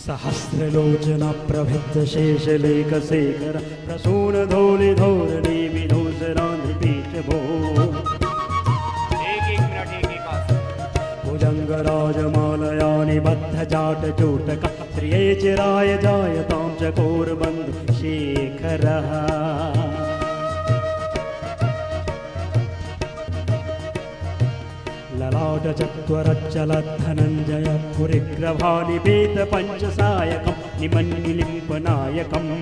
सहस्रलोचन प्रभित शेषलेख शेखर प्रसून धौलि धौरणी विधूषरांधि पीठ भो भुजंगराजमालया निबद्ध जाट चूटक श्रिये चिराय जायतां चकोरबन्धु शेखरः ललाट चत्वरच्चलद्धनञ्जय पुरिग्रभानिपेत पञ्चसायकं निमन्निलिम्पनायकम्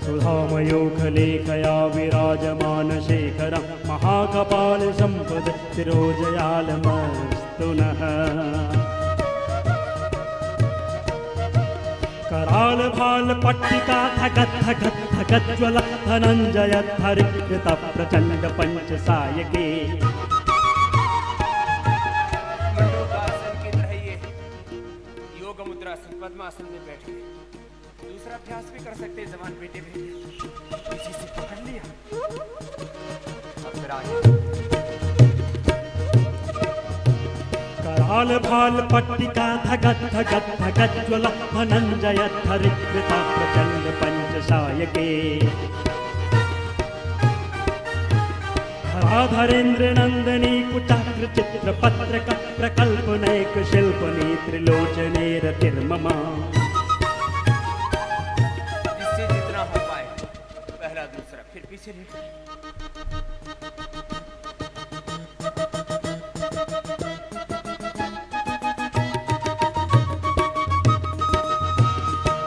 सुधामयोखलेखया विराजमान शेखरं महाकपाल सम्पद शिरोजयालमस्तु नः कराल भाल पट्टिका थगत थगत थगज्ज्वल धनञ्जय धरिकृत प्रचंड पंचसायके मंडूकासन की तरह ये योग मुद्रासन पद्मासन में बैठे दूसरा अभ्यास भी कर सकते जवान बेटे बेटे इसी से पकड़ लिया अब फिर आगे कराल भाल पट्टिका धगत धगत धगज्ज्वल धनञ्जय धरिकृत प्रचंड पंचसायके धराधरेन्द्र नंदनी कुचाग्र चित्र पत्रक प्रकल्पनैक शिल्पनी त्रिलोचने रतिर्ममा जिससे जितना हो पाए पहला दूसरा फिर पीछे लेट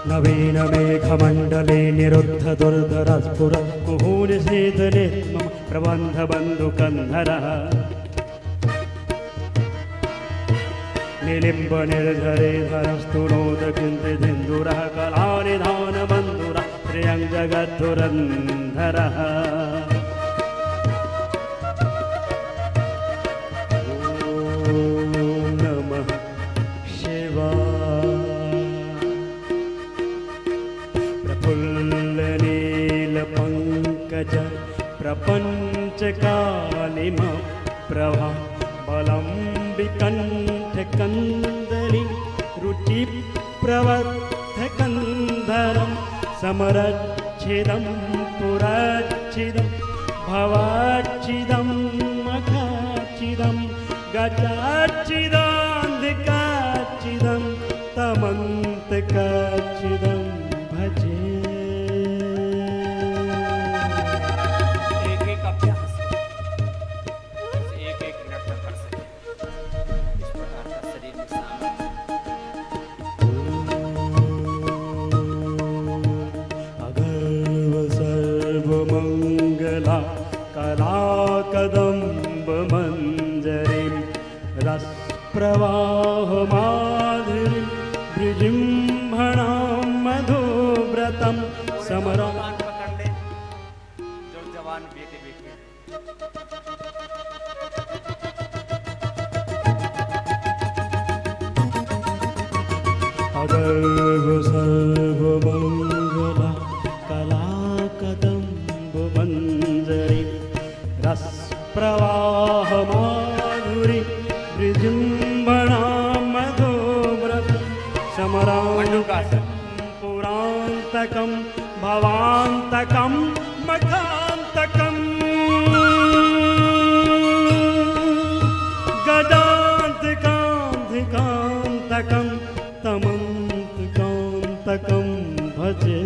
नवीन मेघमण्डले निरुद्ध दुर्धरस्फुर कुहूनिशीतले मम प्रबन्ध बन्धुकन्धरः निलिम्ब निर्झरे धरस्तु नोदकिन्तिन्दुरः कलानिधान बन्धुरः प्रियं जगद्धुरन्धरः प्रपंच कालिम प्रभा बलं विकंठ कंदली रुचि प्रवर्ध कंधरम समरच्छिदं पुरच्छिदं भवाच्छिदं मखाच्छिदं गजाच्छिदान्धिकाच्छिदं तमन्तकाच्छिदं भजे कलाकदम्ब मंजरीं रसप्रवाह माधुरीं विजृम्भणां मधुव्रतं समरं पकड़ ले जो जवान बेटे बेटे अगर्व सर्वमंगला कलाकदम्ब मंजरी रसप्रवाह माधुरी विजृम्भणां मधुव्रतं समरां पुरान्तकं भवान्तकं मखान्तकं गदान्तिकान्तिकान्तकं तमन्तकान्तकं भजे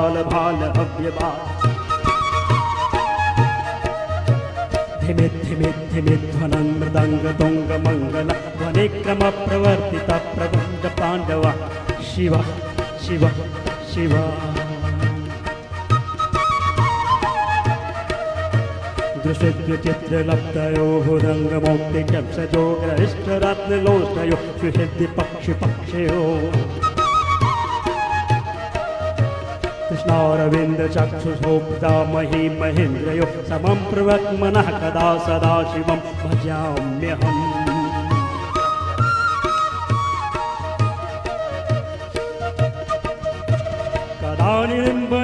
जयत्वतप्रविभ्रमभ्रमद्भुतङ्गमद्धुरद्विनिर्यमकस्फुरत्करालभालभव्यभा धिमित् धिमित् धिमित् ध्वनं मृदङ्गतुङ्गमङ्गल ध्वनिक्रमप्रवर्तित प्रगुञ्ज पाण्डव शिव शिव शिव दृश्यचित्रलब्धयोः रङ्गमौक्तिकंसजोगरिष्ठरत्नलोष्टयो सुहृदि पक्षिपक्षयोः कृष्णारविन्दचक्षुषोक्तामही महेन्द्रयो समं प्रवक्मनः कदा सदा शिवं भजाम्यहम्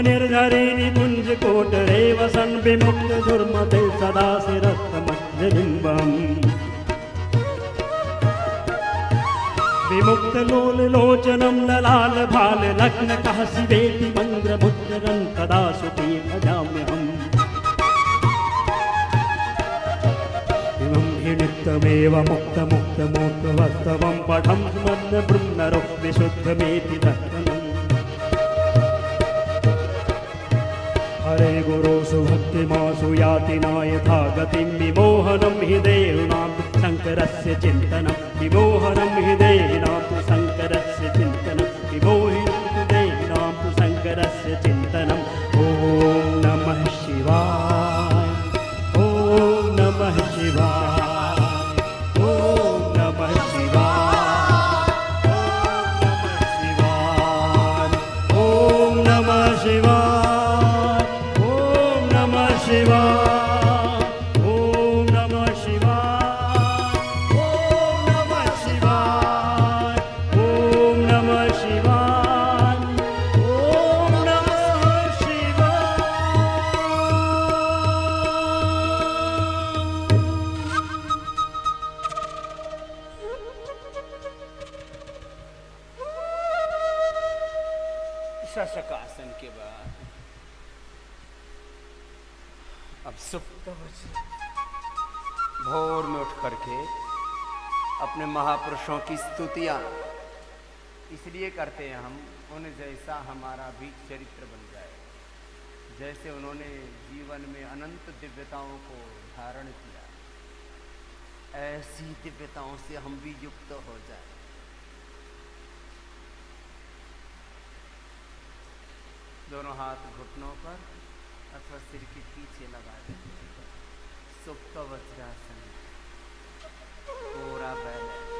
निर्झरी निकुंज कोट रे वसन विमुक्त दुर्मते सदा शिरस्तमज्जलिम्बम् विमुक्त लोल लोचनम ललाल भाल लग्न कह शिवेति मंद्रमुच्चरन् कदा सुते भजाम्यहम् नित्यमेव मुक्त मुक्त मुक्त वस्तवं पठं स्मद्न बृन्नरो विशुद्धमेति दर्शनम् हरे गुरोसु भक्तिमासु याति नायथा गतिं विमोहनं हि देहिनां शङ्करस्य चिन्तनं विमोहनं हि देहिनां तु शङ्करस्य चिन्तनं विमोहिनं तु देहिनां तु शङ्करस्य चिन्तनम् ॐ नमः शिवाय ॐ नमः शिवाय शशकासन के बाद अब सुप्त भोर में उठ करके अपने महापुरुषों की स्तुतियां इसलिए करते हैं हम उन जैसा हमारा भी चरित्र बन जाए, जैसे उन्होंने जीवन में अनंत दिव्यताओं को धारण किया, ऐसी दिव्यताओं से हम भी युक्त हो जाए। दोनों हाथ घुटनों पर अथवा सिर के पीछे लगा दें। सुप्त वज्रासन, पूरा बैलेंस।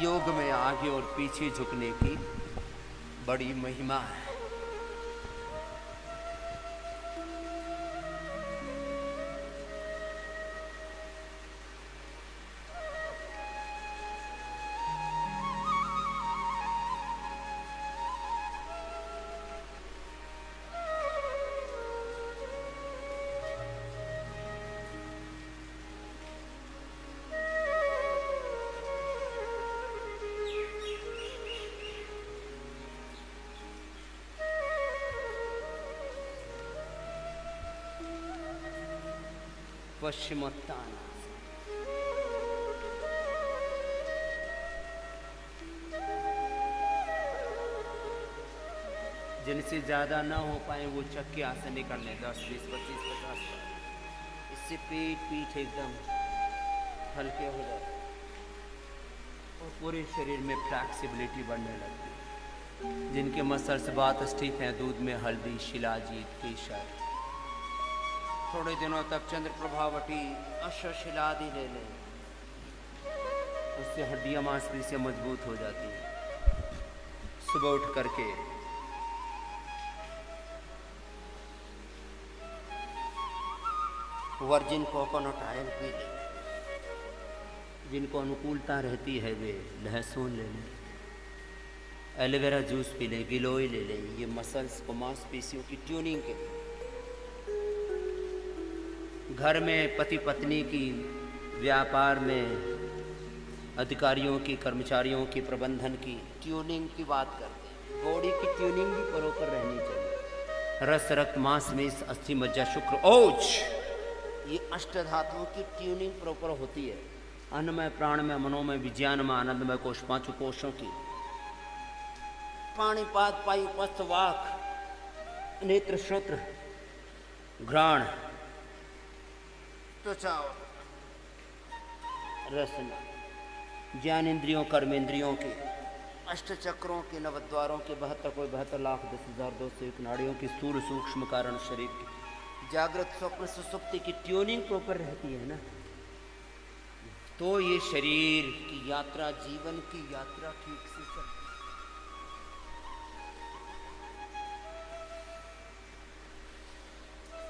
योग में आगे और पीछे झुकने की बड़ी महिमा है। पश्चिमोत्तान, जिनसे ज्यादा ना हो पाए वो चक्के आसन कर लें 10, 20, 25, 50 बार। इससे पीठ एकदम हल्के हो जाए और पूरे शरीर में फ्लैक्सिबिलिटी बढ़ने लगती है। जिनके मसल्स बात स्थित हैं, दूध में हल्दी, शिलाजीत, केसर, थोड़े दिनों तक चंद्र प्रभावटी अश्वशिलादि ले लें, उससे हड्डियां मांसपेशियां मजबूत हो जाती हैं। सुबह उठ करके वर्जिन कोकोनट ऑयल पी लें। जिनको अनुकूलता रहती है वे लहसुन ले लें, एलोवेरा जूस पी लें, गिलोय ले लें। ये मसल्स को, मांसपेशियों की ट्यूनिंग के लिए। घर में पति पत्नी की, व्यापार में अधिकारियों की, कर्मचारियों की, प्रबंधन की ट्यूनिंग की बात करते हैं। बॉडी की ट्यूनिंग भी प्रॉपर रहनी चाहिए। रस, रक्त, मांस, मेष, अस्थि, मज्जा, शुक्र, ओज, ये अष्ट धातुओं की ट्यूनिंग प्रॉपर होती है। अन्नमय, प्राणमय, मनोमय, विज्ञानमय, आनंदमय कोश, पांचों कोशों की। पाणिपाद, पायु, पस्त, वाक, नेत्र, श्रोत्र, घ्राण, त्वचा, रसना, ज्ञानेन्द्रियों, कर्मेंद्रियों के, अष्ट चक्रों के, नवद्वारों के, 72,72,10,201 नाड़ियों की, स्थूल सूक्ष्म कारण शरीर की, जागृत, स्वप्न, सुसुप्ति की ट्यूनिंग प्रॉपर रहती है ना, तो ये शरीर की यात्रा, जीवन की यात्रा ठीक से चलती।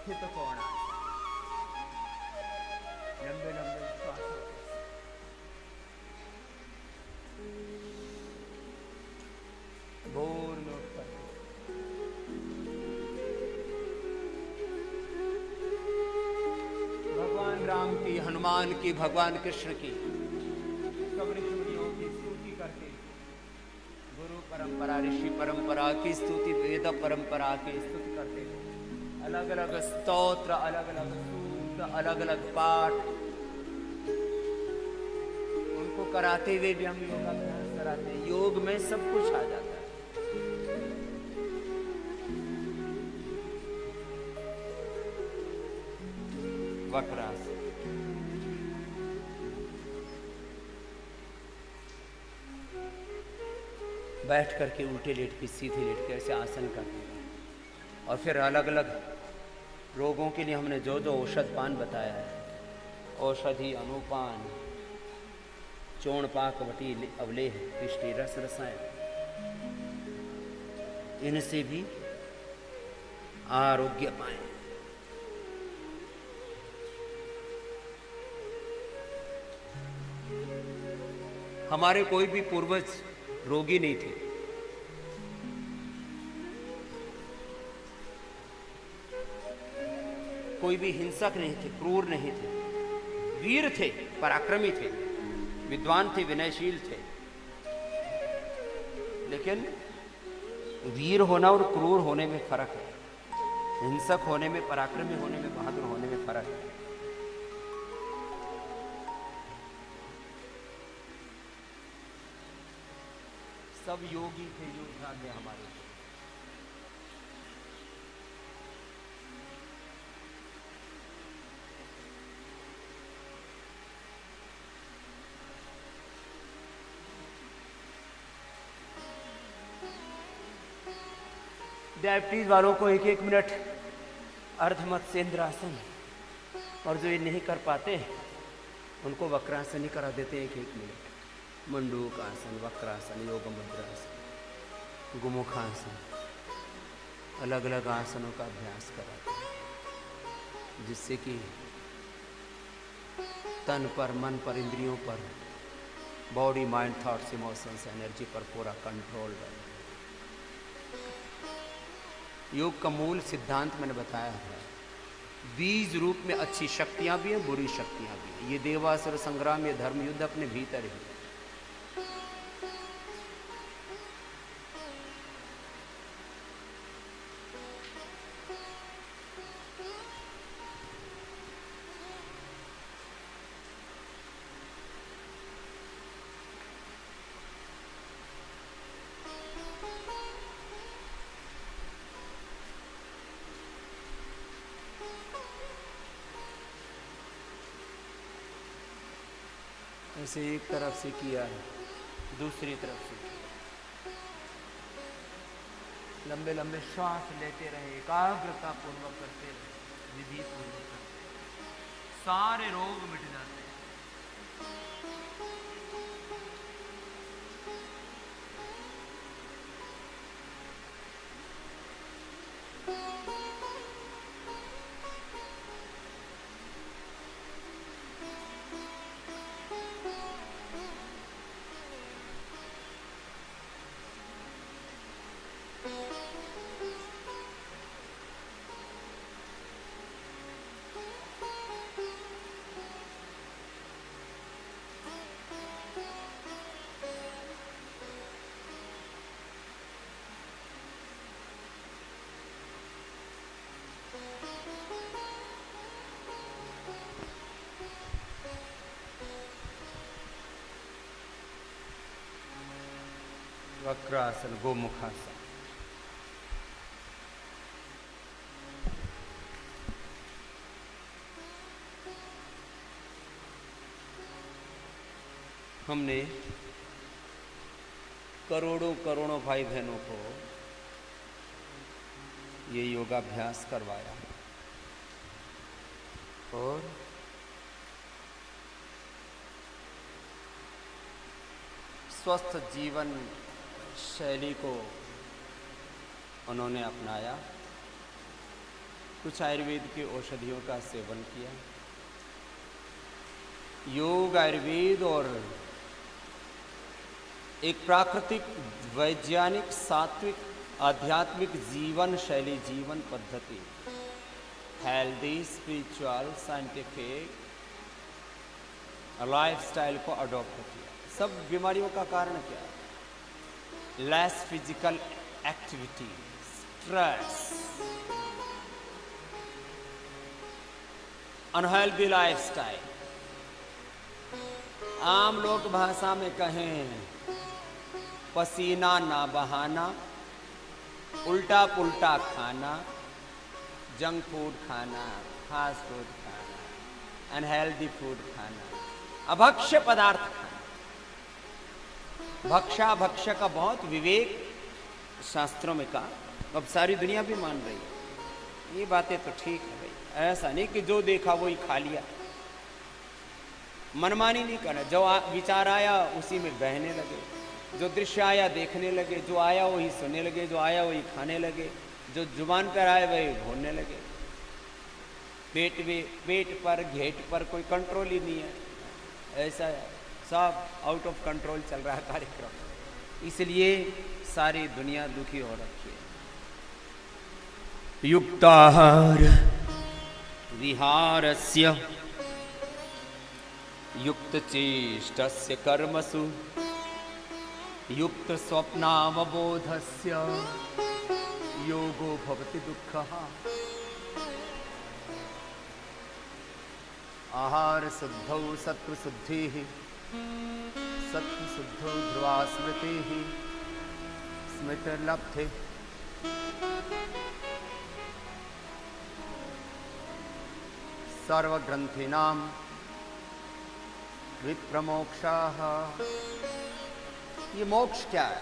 स्थित कोणासन। लंबे लंबे श्वास लो। भोर में उठ करके भगवान राम की, हनुमान की, भगवान कृष्ण की, सब ऋषि मुनियों की स्तुति करके, गुरु परंपरा, ऋषि परंपरा की स्तुति, वेद परंपरा की स्तुति करते, अलग अलग स्तोत्र, अलग अलग सूक्त, अलग अलग पाठ उनको कराते हुए भी हम योगाभ्यास कराते हैं। योग में सब कुछ आ जाता है। वक्रासन, बैठ करके उल्टे लेट के, सीधे लेट के ऐसे आसन करते हैं। और फिर अलग अलग रोगों के लिए हमने जो जो औषध पान बताया है, औषधि, अनुपान, चोणपाक, वटी, अवलेह, पिष्टि, रस, रसायन, इनसे भी आरोग्य पाएं। हमारे कोई भी पूर्वज रोगी नहीं थे। कोई भी हिंसक नहीं थे, क्रूर नहीं थे, वीर थे, पराक्रमी थे, विद्वान थे, विनयशील थे। लेकिन वीर होना और क्रूर होने में फर्क है। हिंसक होने में, पराक्रमी होने में, बहादुर होने में फर्क है। सब योगी थे, योद्धा थे हमारे। डायबिटीज वालों को 1-1 मिनट अर्धमत्स्येंद्रासन, और जो ये नहीं कर पाते उनको वक्रासन ही करा देते हैं 1-1 मिनट। मंडूकासन, वक्रासन, योग मुद्रासन, गुमुखासन, अलग अलग आसनों का अभ्यास कराते हैं, जिससे कि तन पर, मन पर, इंद्रियों पर, body, mind, thoughts, emotions, energy पर पूरा कंट्रोल रहे। योग का मूल सिद्धांत मैंने बताया है। बीज रूप में अच्छी शक्तियां भी हैं, बुरी शक्तियां भी हैं। ये देवासुर संग्राम, ये धर्म युद्ध अपने भीतर ही। ऐसे एक तरफ से किया है, दूसरी तरफ से लंबे लंबे श्वास लेते रहे, एकाग्रता पूर्वक करते रहे, विधि पूर्वक करते रहे, सारे रोग मिट जाते हैं। वक्रासन, गोमुखासन। हमने करोड़ों करोड़ों भाई बहनों को ये योगाभ्यास करवाया और स्वस्थ जीवन शैली को उन्होंने अपनाया कुछ आयुर्वेद के औषधियों का सेवन किया। योग, आयुर्वेद और एक प्राकृतिक, वैज्ञानिक, सात्विक, आध्यात्मिक जीवन शैली, जीवन पद्धति, हेल्दी, स्पिरिचुअल, साइंटिफिक लाइफस्टाइल को अडॉप्ट किया। सब बीमारियों का कारण क्या है? Less physical activity, stress, unhealthy lifestyle. आम लोक भाषा में कहें पसीना ना बहाना, उल्टा पुल्टा खाना, जंक फूड खाना, फास्ट फूड खाना, अनहेल्दी फूड खाना, अभक्ष्य पदार्थ खाना। भक्षा भक्ष्य का बहुत विवेक शास्त्रों में कहा, अब सारी दुनिया भी मान रही है। ये बातें तो ठीक है भाई, ऐसा नहीं कि जो देखा वही खा लिया, मनमानी नहीं करना। जो विचार आया उसी में बहने लगे, जो दृश्य आया देखने लगे, जो आया वही सुनने लगे, जो आया वही खाने लगे, जो जुबान पर आए वही भूलने लगे। पेट पर, घेट पर कोई कंट्रोल ही नहीं है। ऐसा सब आउट ऑफ कंट्रोल चल रहा है कार्यक्रम, इसलिए सारी दुनिया दुखी हो रखी है। युक्ताहार विहारस्य युक्त चेष्टस्य कर्मसु युक्त स्वप्नावबोधस्य योगो भवति दुःखः। आहार शुद्धौ सत्व शुद्धिः, सत्व शुद्धौ ध्रुवा स्मृतिः, स्मृतिर्लब्धे सर्वग्रंथिनां विप्रमोक्षाः। ये मोक्ष क्या है?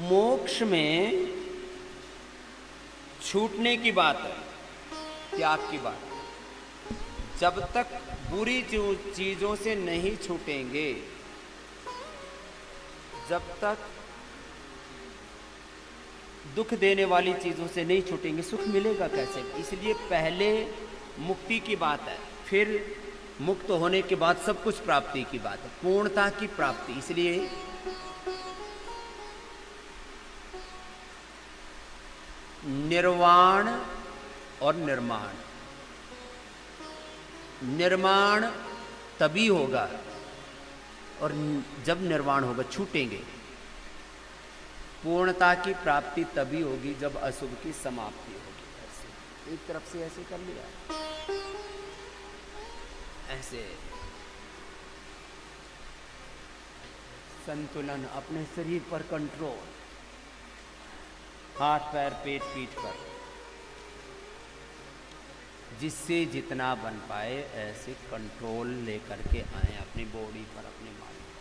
मोक्ष में छूटने की बात है, त्याग की बात है। जब तक बुरी चीजों से नहीं छूटेंगे, जब तक दुख देने वाली चीजों से नहीं छूटेंगे, सुख मिलेगा कैसे? इसलिए पहले मुक्ति की बात है, फिर मुक्त होने के बाद सब कुछ प्राप्ति की बात है, पूर्णता की प्राप्ति। इसलिए निर्वाण और निर्माण, निर्माण तभी होगा और जब निर्वाण होगा, छूटेंगे। पूर्णता की प्राप्ति तभी होगी जब अशुभ की समाप्ति होगी। ऐसे एक तरफ से ऐसे कर लिया, ऐसे संतुलन, अपने शरीर पर कंट्रोल, हाथ पैर पेट पीठ पर, जिससे जितना बन पाए ऐसे कंट्रोल लेकर के आए अपनी बॉडी पर, अपने माइंड पर।